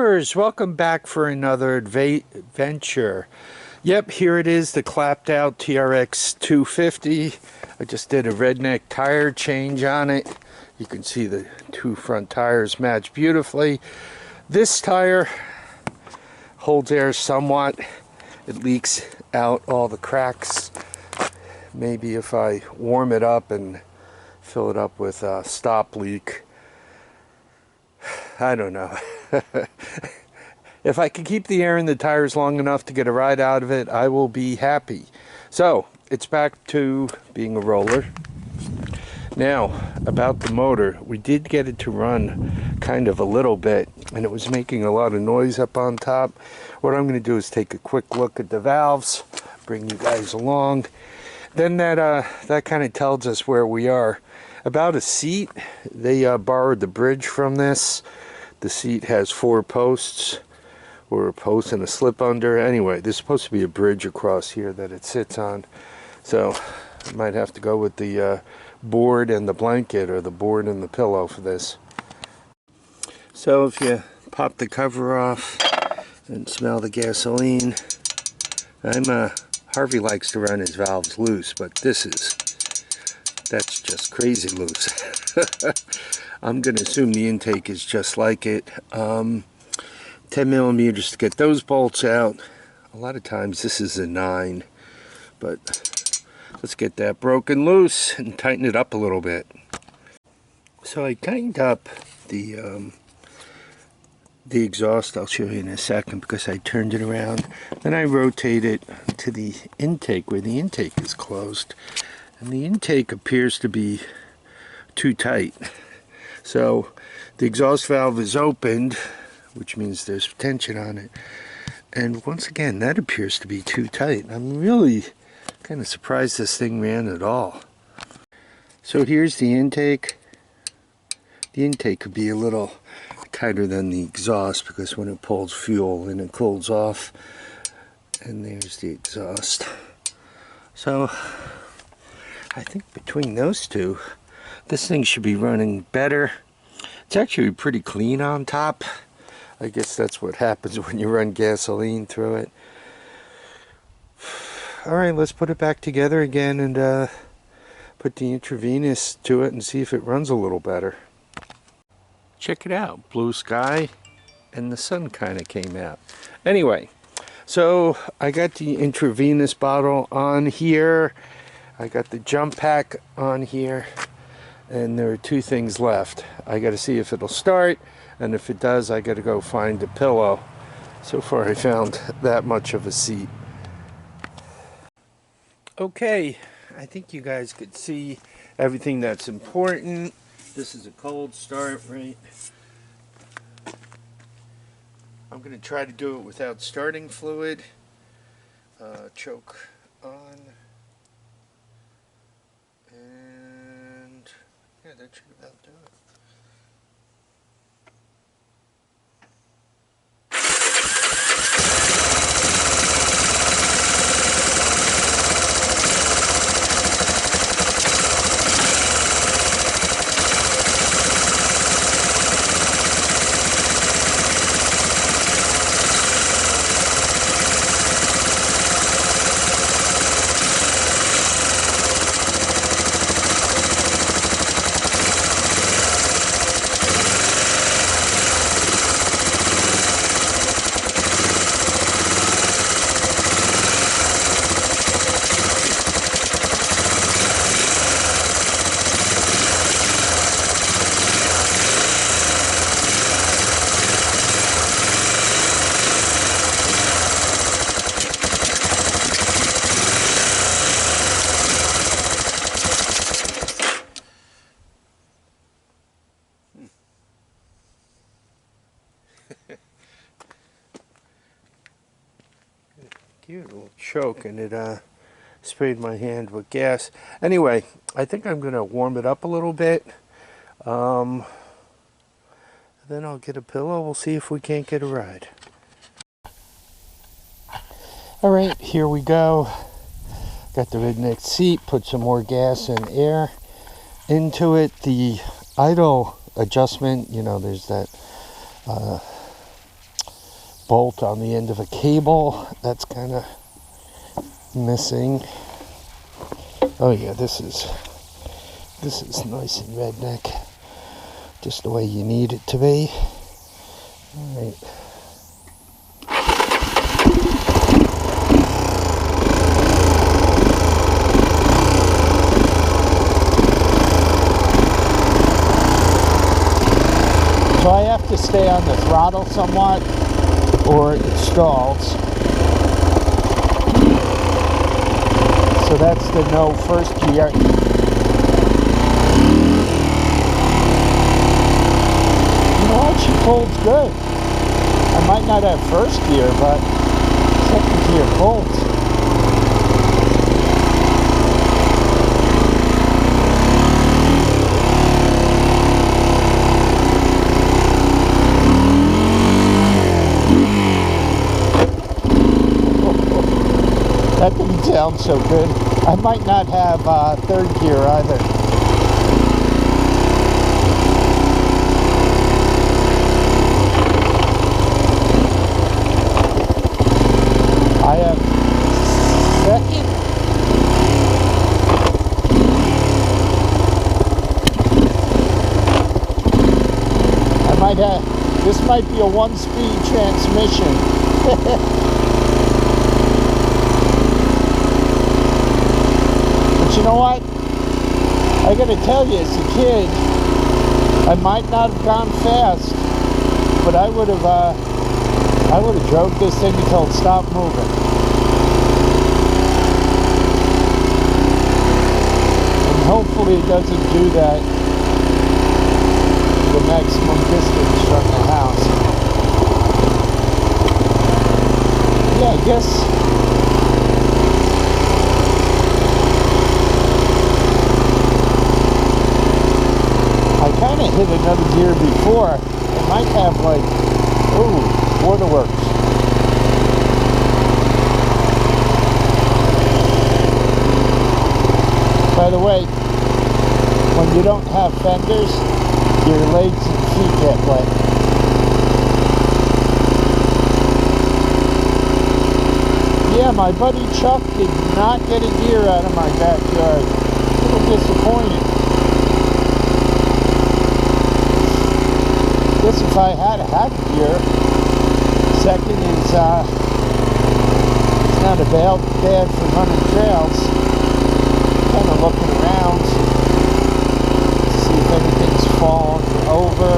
Viewers, welcome back for another adventure. Yep, here it is, the clapped out TRX250. I just did a redneck tire change on it. You can see the two front tires match beautifully. This tire holds air somewhat. It leaks out all the cracks. Maybe if I warm it up and fill it up with a stop leak, I don't know. If I can keep the air in the tires long enough to get a ride out of it, I will be happy. So, it's back to being a roller. Now, about the motor, we did get it to run kind of a little bit, and it was making a lot of noise up on top. What I'm going to do is take a quick look at the valves, bring you guys along. Then that kind of tells us where we are. About a seat, they borrowed the bridge from this. The seat has 4 posts, or a post and a slip under. Anyway, there's supposed to be a bridge across here that it sits on. So I might have to go with the board and the blanket, or the board and the pillow for this. So if you pop the cover off and smell the gasoline, Harvey likes to run his valves loose, but that's just crazy loose. I'm going to assume the intake is just like it. 10 millimeters to get those bolts out. A lot of times this is a 9, but let's get that broken loose and tighten it up a little bit. So I tightened up the exhaust. I'll show you in a second because I turned it around. Then I rotate it to the intake where the intake is closed. And the intake appears to be too tight. So the exhaust valve is opened, which means there's tension on it. And once again, that appears to be too tight. I'm really kind of surprised this thing ran at all. So here's the intake. The intake could be a little tighter than the exhaust because when it pulls fuel and it cools off. And there's the exhaust. So I think between those two, this thing should be running better. It's actually pretty clean on top. I guess that's what happens when you run gasoline through it. Alright, let's put it back together again and put the intravenous to it and see if it runs a little better. Check it out, blue sky and the sun kind of came out. Anyway, so I got the intravenous bottle on here. I got the jump pack on here, and there are 2 things left. I got to see if it'll start, and if it does, I got to go find a pillow. So far I found that much of a seat. Okay, I think you guys could see everything that's important. This is a cold start, right? I'm going to try to do it without starting fluid. Choke on. And yeah, that should about do it. Cute little choke, and it sprayed my hand with gas. Anyway, I think I'm going to warm it up a little bit. Then I'll get a pillow. We'll see if we can't get a ride. Alright, here we go. Got the redneck seat, put some more gas and air into it. The idle adjustment, you know, there's that bolt on the end of a cable. That's kind of missing. Oh yeah, this is nice and redneck, just the way you need it to be. All right. So I have to stay on the throttle somewhat, or it stalls. So that's the no first gear. You know what? She pulls good. I might not have first gear, but second gear pulls. That didn't sound so good. I might not have third gear either. I have second. I might have, this might be a 1-speed transmission. You know what? I gotta tell you, as a kid, I might not have gone fast, but I would have drove this thing until it stopped moving. And hopefully it doesn't do that the maximum distance from the house. Yeah, I guess. I kind of hit another gear before. It might have like, ooh, waterworks. By the way, when you don't have fenders, your legs and feet get wet. Yeah, my buddy Chuck did not get a deer out of my backyard. A little disappointed. Guess if I had deer, second is it's not a bad for running trails. Kind of looking around to see if anything's fallen over.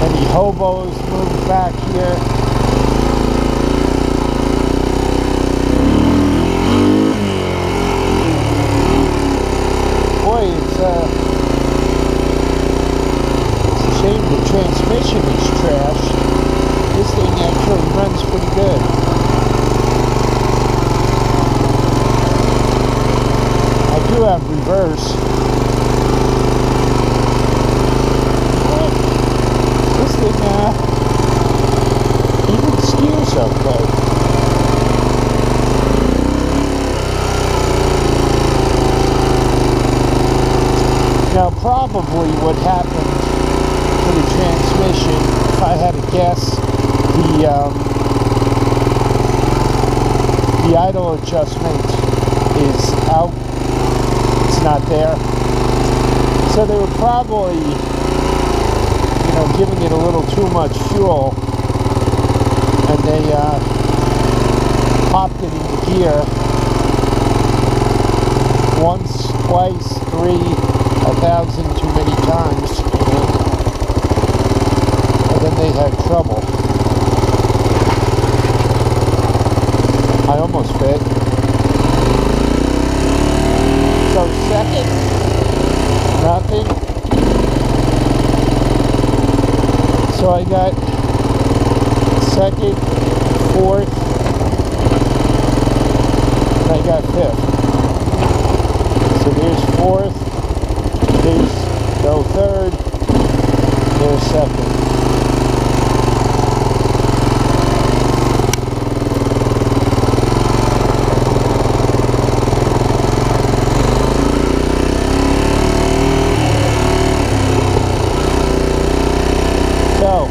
Any hobos moved back here. Boy, it's shame the transmission is trashed. This thing actually runs pretty good. I do have reverse. But this thing even steers okay. Now probably what happened to the transmission, if I had to guess, the idle adjustment is out. It's not there. So they were probably, you know, giving it a little too much fuel, and they popped it into gear once, twice, 3, 1,000 too many times. Then they had trouble. I almost fit. So second, nothing. So I got second, fourth, and I got fifth. So there's fourth, there's no third, there's second.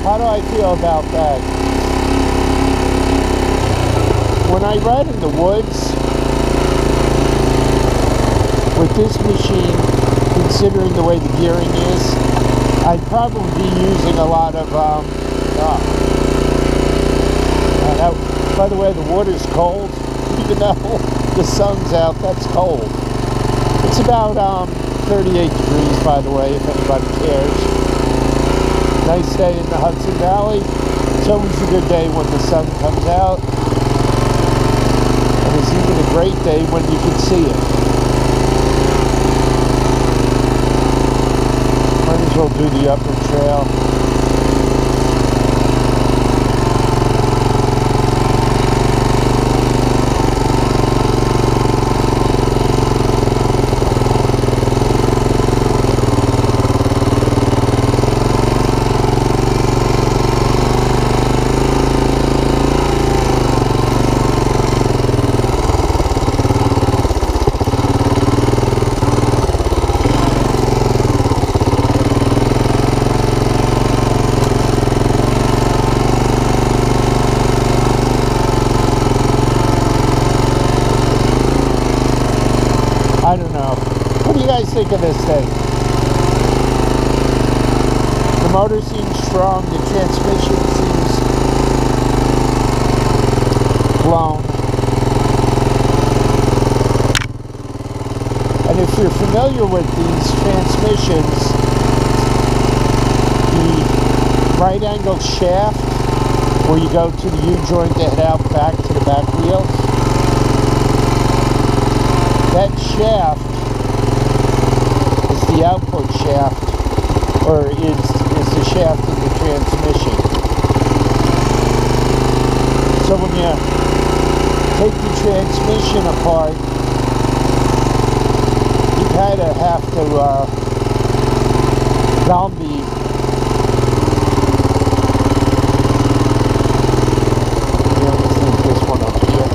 How do I feel? also about that. When I ride in the woods with this machine, considering the way the gearing is, I'd probably be using a lot of, by the way, the water's cold, even though the sun's out, that's cold. It's about 38 degrees, by the way, if anybody cares. Nice day in the Hudson Valley. It's always a good day when the sun comes out. And it's even a great day when you can see it. Might as well do the upper trail. I don't know. What do you guys think of this thing? The motor seems strong. The transmission seems blown. And if you're familiar with these transmissions, the right angle shaft, where you go to the U-joint to head out back to the back wheels, that shaft is the output shaft, or is the shaft in the transmission. So when you take the transmission apart, you kind of have to zombie this one up here.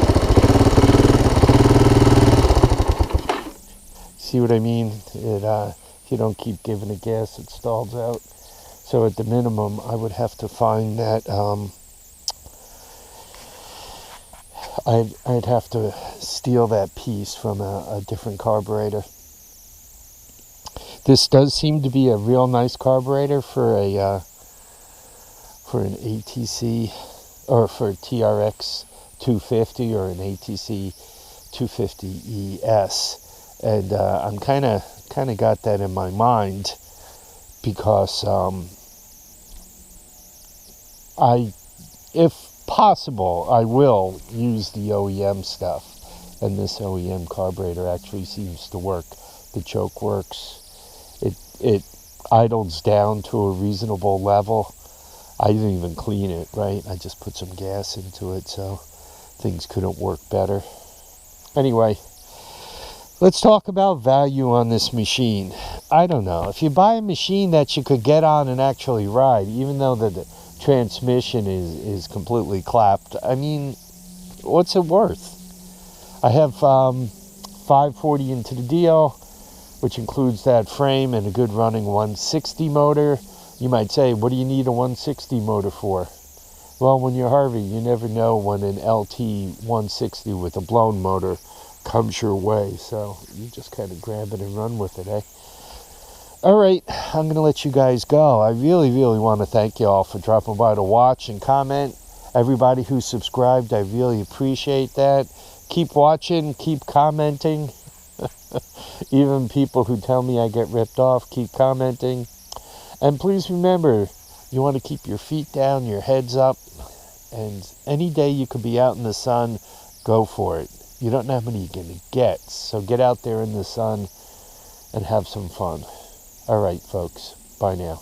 See what I mean? It if you don't keep giving it gas, it stalls out. So at the minimum, I would have to find that I'd have to steal that piece from a different carburetor. This does seem to be a real nice carburetor for a for an ATC or for a TRX 250 or an ATC 250 ES. And I'm kind of got that in my mind because if possible, I will use the OEM stuff, and this OEM carburetor actually seems to work. The choke works. It idles down to a reasonable level. I didn't even clean it, right? I just put some gas into it, so things couldn't work better. Anyway, let's talk about value on this machine. I don't know. If you buy a machine that you could get on and actually ride, even though the transmission is completely clapped, I mean, what's it worth? I have $540 into the deal, which includes that frame and a good running 160 motor. You might say, what do you need a 160 motor for? Well, when you're Harvey, you never know when an LT 160 with a blown motor comes your way, so you just kind of grab it and run with it, eh? All right, I'm going to let you guys go. I really want to thank you all for dropping by to watch and comment. Everybody who subscribed, I really appreciate that. Keep watching, keep commenting. Even people who tell me I get ripped off, keep commenting. And please remember, you want to keep your feet down, your heads up, and any day you could be out in the sun, go for it. You don't know how many you're going to get, so get out there in the sun and have some fun. All right, folks. Bye now.